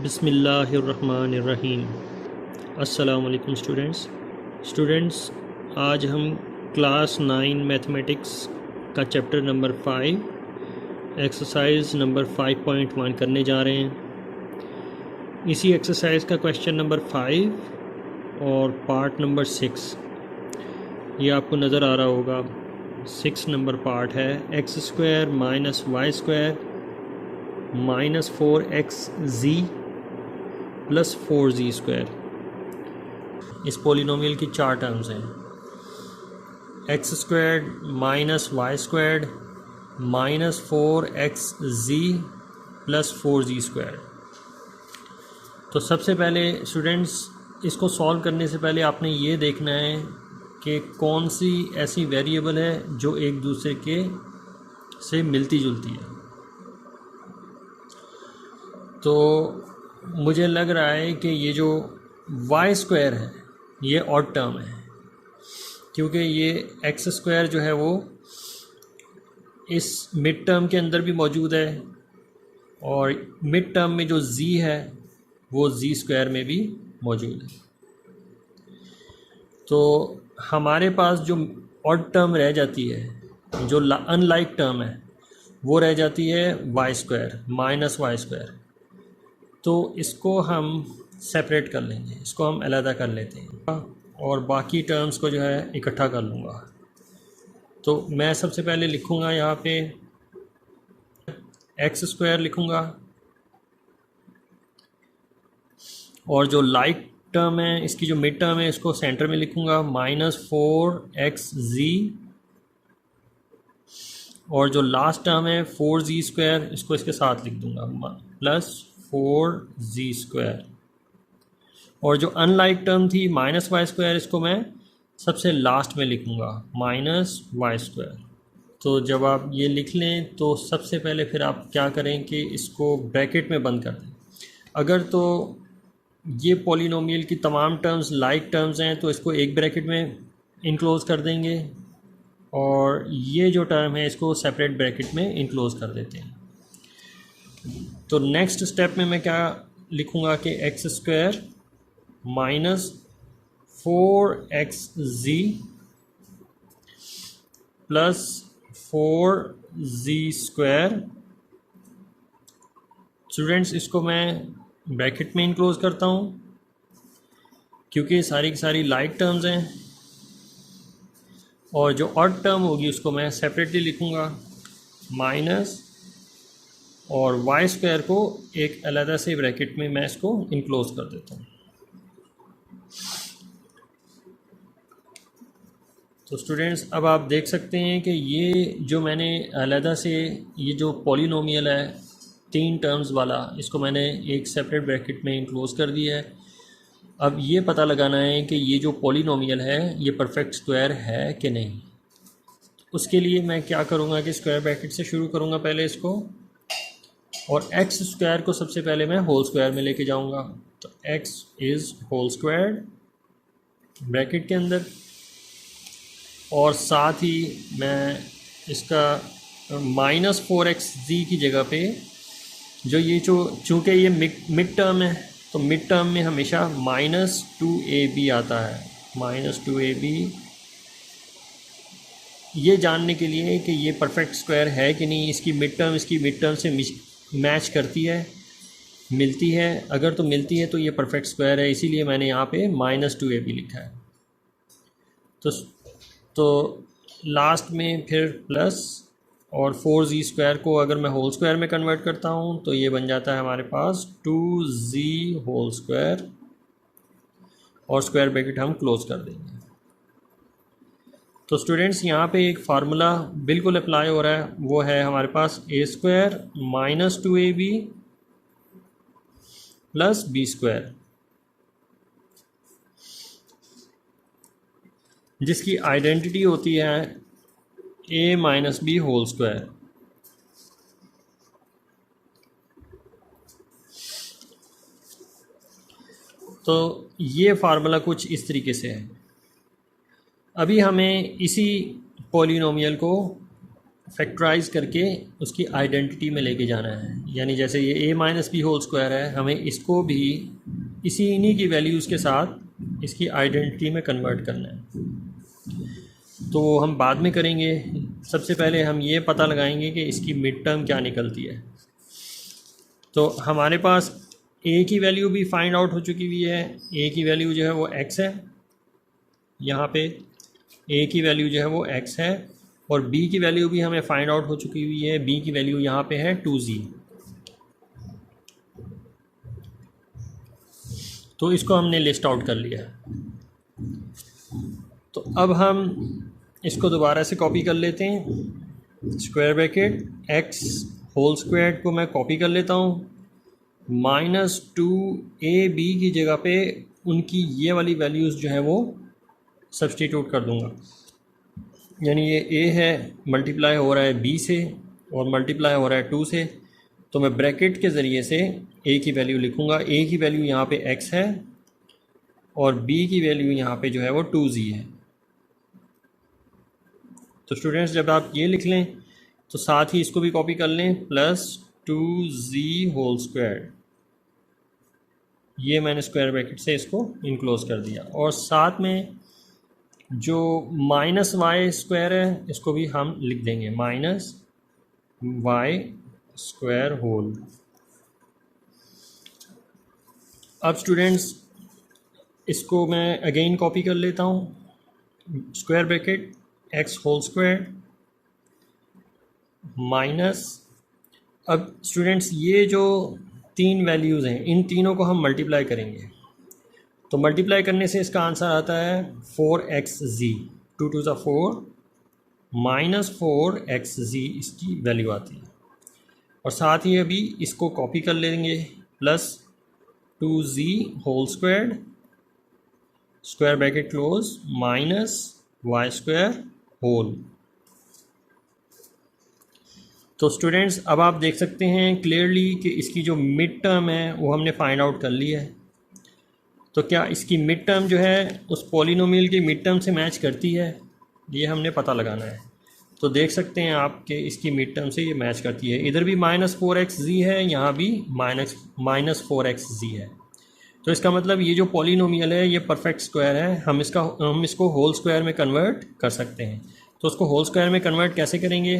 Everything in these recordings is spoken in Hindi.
बिस्मिल्लाहिर्रहमानिर्रहीम। अस्सलाम वालेकुम स्टूडेंट्स, आज हम क्लास 9 मैथमेटिक्स का चैप्टर नंबर 5 एक्सरसाइज नंबर 5.1 करने जा रहे हैं। इसी एक्सरसाइज का क्वेश्चन नंबर 5 और पार्ट नंबर 6 ये आपको नज़र आ रहा होगा। 6 नंबर पार्ट है x² minus y² minus 4xz plus 4z²। इस पोलिनोमियल की 4 टर्म्स हैं, x² minus y² minus 4xz plus 4z²। तो सबसे पहले स्टूडेंट्स, इसको सॉल्व करने से पहले आपने ये देखना है कि कौन सी ऐसी वेरिएबल है जो एक दूसरे के से मिलती जुलती है। तो मुझे लग रहा है कि ये जो y² है ये ऑड टर्म है, क्योंकि ये x² जो है वो इस मिड टर्म के अंदर भी मौजूद है और मिड टर्म में जो z है वो z² में भी मौजूद है। तो हमारे पास जो ऑड टर्म रह जाती है, जो अनलाइक टर्म है, वो रह जाती है y² माइनस y²। तो इसको हम सेपरेट कर लेंगे, इसको हम अलग कर लेते हैं और बाकी टर्म्स को जो है इकट्ठा कर लूँगा। तो मैं सबसे पहले लिखूँगा यहाँ पे x² लिखूँगा और जो लाइक टर्म है, इसकी जो मिड टर्म है, इसको सेंटर में लिखूँगा माइनस 4xz और जो लास्ट टर्म है 4z², इसको इसके साथ लिख दूँगा प्लस 4z²। और जो अनलाइक टर्म थी माइनस y², इसको मैं सबसे लास्ट में लिखूँगा माइनस y²। तो जब आप ये लिख लें तो सबसे पहले फिर आप क्या करें कि इसको ब्रैकेट में बंद कर दें। अगर तो ये पॉलिनोमियल की तमाम टर्म्स लाइक टर्म्स हैं तो इसको एक ब्रैकेट में इनक्लोज़ कर देंगे और ये जो टर्म है इसको सेपरेट ब्रैकेट में इनक्लोज़ कर देते हैं। तो नेक्स्ट स्टेप में मैं क्या लिखूँगा कि x² minus 4xz plus 4z²। Students, इसको मैं ब्रैकेट में इनक्लोज़ करता हूँ क्योंकि सारी की सारी लाइक टर्म्स हैं और जो ऑड टर्म होगी उसको मैं सेपरेटली लिखूँगा माइनस, और y² को एक अलग से ब्रैकेट में मैं इसको इनक्लोज़ कर देता हूँ। तो स्टूडेंट्स, अब आप देख सकते हैं कि ये जो मैंने अलग से ये जो पॉलिनोमियल है 3 टर्म्स वाला, इसको मैंने एक सेपरेट ब्रैकेट में इनक्लोज़ कर दिया है। अब ये पता लगाना है कि ये जो पॉलिनोमियल है ये परफेक्ट स्क्वायर है कि नहीं। उसके लिए मैं क्या करूँगा कि स्क्वायर ब्रैकेट से शुरू करूँगा पहले इसको, और x² को सबसे पहले मैं होल स्क्वायर में लेके जाऊँगा। तो x is whole square bracket के अंदर, और साथ ही मैं इसका माइनस 4xz की जगह पे जो ये चूँकि ये मिड टर्म है तो मिड टर्म में हमेशा माइनस 2ab आता है। माइनस 2ab ये जानने के लिए कि ये परफेक्ट स्क्वायर है कि नहीं, इसकी मिड टर्म से मैच करती है, मिलती है। अगर तो मिलती है तो ये परफेक्ट स्क्वायर है, इसीलिए मैंने यहाँ पे माइनस 2ab लिखा है। तो लास्ट में फिर प्लस, और 4z² को अगर मैं होल स्क्वायर में कन्वर्ट करता हूँ तो ये बन जाता है हमारे पास 2z होल स्क्वायर, और स्क्वायर ब्रैकेट हम क्लोज कर देंगे। तो स्टूडेंट्स, यहाँ पे एक फार्मूला बिल्कुल अप्लाई हो रहा है, वो है हमारे पास a² minus 2ab plus b², जिसकी आइडेंटिटी होती है a minus b whole square. तो ये फार्मूला कुछ इस तरीके से है। अभी हमें इसी पॉलिनोमियल को फैक्टराइज करके उसकी आइडेंटिटी में लेके जाना है। यानी जैसे ये a minus b whole square है, हमें इसको भी इन्हीं की वैल्यूज़ के साथ इसकी आइडेंटिटी में कन्वर्ट करना है। तो हम बाद में करेंगे, सबसे पहले हम ये पता लगाएंगे कि इसकी मिड टर्म क्या निकलती है। तो हमारे पास a की वैल्यू भी फाइंड आउट हो चुकी हुई है। a की वैल्यू जो है वो x है, यहाँ पे a की वैल्यू जो है वो x है, और b की वैल्यू भी हमें फाइंड आउट हो चुकी हुई है। b की वैल्यू यहाँ पे है 2z। तो इसको हमने लिस्ट आउट कर लिया। तो अब हम इसको दोबारा से कॉपी कर लेते हैं। Square bracket x whole square को मैं कॉपी कर लेता हूँ, -2ab की जगह पे उनकी ये वाली वैल्यूज़ जो है वो सब्सटीट्यूट कर दूँगा। यानी ये a है, मल्टीप्लाई हो रहा है b से और मल्टीप्लाई हो रहा है 2 से, तो मैं ब्रैकेट के ज़रिए से a की वैल्यू लिखूँगा। a की वैल्यू यहाँ पे x है और b की वैल्यू यहाँ पे जो है वो 2z है। तो स्टूडेंट्स जब आप ये लिख लें तो साथ ही इसको भी कॉपी कर लें, +2z होल स्क्वायर। ये मैंने स्क्वायर ब्रैकेट से इसको इनक्लोज कर दिया, और साथ में जो -y स्क्वायर है इसको भी हम लिख देंगे, -y स्क्वायर होल। अब स्टूडेंट्स इसको मैं अगेन कॉपी कर लेता हूँ। Square bracket x whole square minus, अब स्टूडेंट्स ये जो तीन वैल्यूज़ हैं इन तीनों को हम मल्टीप्लाई करेंगे। तो मल्टीप्लाई करने से इसका आंसर आता है 4xz, 2 2 ज़ा 4 -4xz इसकी वैल्यू आती है। और साथ ही अभी इसको कॉपी कर लेंगे, +2z whole square, square bracket close, -y square whole. तो स्टूडेंट्स अब आप देख सकते हैं क्लियरली कि इसकी जो मिड टर्म है वो हमने फाइंड आउट कर ली है। तो क्या इसकी मिड टर्म जो है उस पॉलिनोमियल की मिड टर्म से मैच करती है, ये हमने पता लगाना है। तो देख सकते हैं आप कि इसकी मिड टर्म से ये मैच करती है। इधर भी -4xz है, यहाँ भी -4xz है। तो इसका मतलब ये जो पॉलिनोमियल है ये परफेक्ट स्क्वायर है। हम इसको होल स्क्वायर में कन्वर्ट कर सकते हैं। तो उसको होल स्क्वायर में कन्वर्ट कैसे करेंगे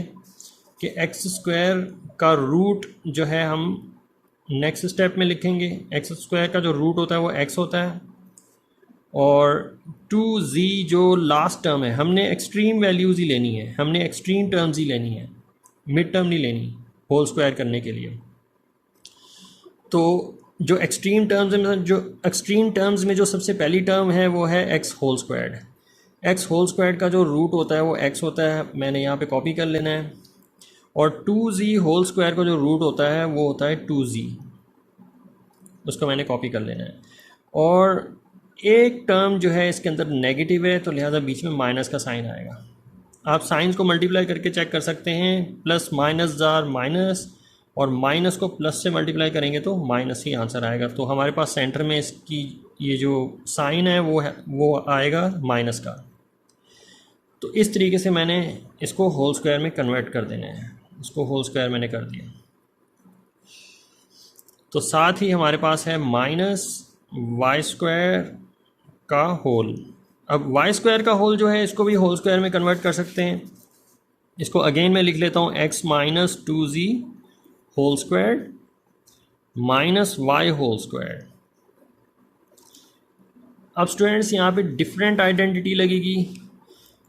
कि एक्स स्क्वायर का रूट जो है हम नेक्स्ट स्टेप में लिखेंगे। एक्स स्क्वायर का जो रूट होता है वो एक्स होता है, और 2z जो लास्ट टर्म है हमने एक्सट्रीम वैल्यूज़ ही लेनी है, हमने एक्सट्रीम टर्म्स ही लेनी है, मिड टर्म नहीं लेनी होल स्क्वायर करने के लिए। तो जो एक्सट्रीम टर्म्स में जो सबसे पहली टर्म है वो है x whole squared. X whole squared का जो रूट होता है वो एक्स होता है, मैंने यहाँ पे कॉपी कर लेना है। और 2z होल स्क्वायर का जो रूट होता है वो होता है 2z, उसको मैंने कॉपी कर लेना है। और एक टर्म जो है इसके अंदर नेगेटिव है, तो लिहाजा बीच में माइनस का साइन आएगा। आप साइंस को मल्टीप्लाई करके चेक कर सकते हैं, प्लस माइनस जार माइनस, और माइनस को प्लस से मल्टीप्लाई करेंगे तो माइनस ही आंसर आएगा। तो हमारे पास सेंटर में इसकी ये जो साइन है वो आएगा माइनस का। तो इस तरीके से मैंने इसको होल स्क्वायर में कन्वर्ट कर देना है। इसको होल स्क्वायर मैंने कर दिया। तो साथ ही हमारे पास है -y स्क्वायर का होल। अब y स्क्वायर का होल जो है इसको भी होल स्क्वायर में कन्वर्ट कर सकते हैं। इसको अगेन मैं लिख लेता हूँ, x - 2z whole square -y whole square. अब स्टूडेंट्स यहाँ पे डिफरेंट आइडेंटिटी लगेगी।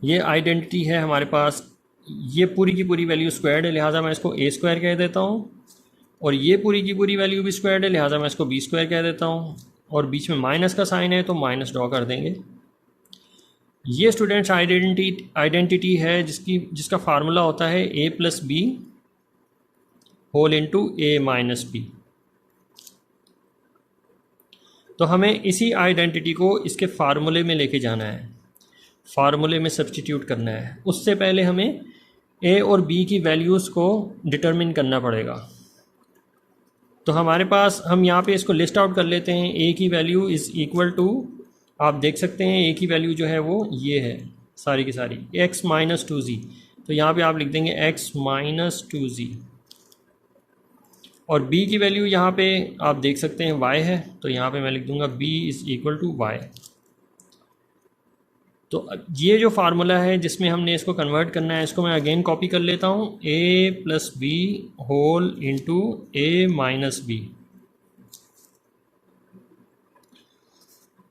ये आइडेंटिटी है हमारे पास, ये पूरी की पूरी वैल्यू स्क्वायर्ड है, लिहाजा मैं इसको a स्क्वायर कह देता हूँ। और ये पूरी की पूरी वैल्यू भी स्क्वायर्ड है, लिहाजा मैं इसको b स्क्वायर कह देता हूँ। और बीच में माइनस का साइन है तो माइनस ड्रॉ कर देंगे। ये स्टूडेंट्स आइडेंटिटी है जिसका फार्मूला होता है a + b whole into a - b। तो हमें इसी आइडेंटिटी को इसके फार्मूले में लेके जाना है, फार्मूले में सब्स्टिट्यूट करना है। उससे पहले हमें a और b की वैल्यूज़ को डिटरमिन करना पड़ेगा। तो हमारे पास हम यहाँ पे इसको लिस्ट आउट कर लेते हैं। a की वैल्यू इज़ इक्वल टू, आप देख सकते हैं a की वैल्यू जो है वो ये है सारी की सारी, x - 2z। तो यहाँ पे आप लिख देंगे x माइनस 2z, और b की वैल्यू यहाँ पे आप देख सकते हैं y है, तो यहाँ पे मैं लिख दूँगा b is equal to y। तो ये जो फार्मूला है जिसमें हमने इसको कन्वर्ट करना है, इसको मैं अगेन कॉपी कर लेता हूँ, a plus b whole into a minus b.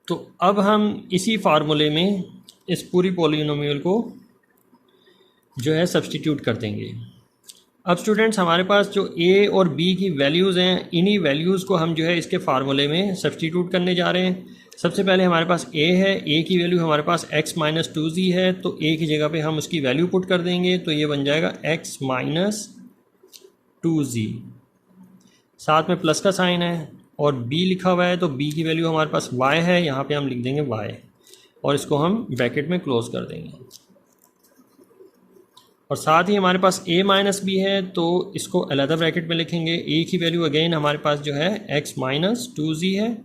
तो अब हम इसी फार्मूले में इस पूरी पॉलिनोमियल को जो है सब्स्टिट्यूट कर देंगे। अब स्टूडेंट्स हमारे पास जो a और b की वैल्यूज़ हैं, इन्हीं वैल्यूज़ को हम जो है इसके फार्मूले में सब्स्टिट्यूट करने जा रहे हैं। सबसे पहले हमारे पास a है, a की वैल्यू हमारे पास x माइनस 2z है, तो a की जगह पे हम उसकी वैल्यू पुट कर देंगे, तो ये बन जाएगा x माइनस 2z, साथ में प्लस का साइन है, और b लिखा हुआ है, तो b की वैल्यू हमारे पास y है, यहाँ पे हम लिख देंगे y, और इसको हम ब्रैकेट में क्लोज कर देंगे। और साथ ही हमारे पास a माइनस बी है, तो इसको अलग ब्रैकेट में लिखेंगे। a की वैल्यू अगेन हमारे पास जो है x माइनस 2z है,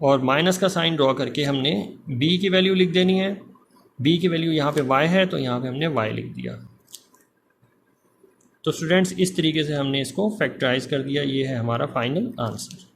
और माइनस का साइन ड्रॉ करके हमने b की वैल्यू लिख देनी है। b की वैल्यू यहाँ पे y है, तो यहाँ पे हमने y लिख दिया। तो स्टूडेंट्स इस तरीके से हमने इसको फैक्टराइज कर दिया। ये है हमारा फाइनल आंसर।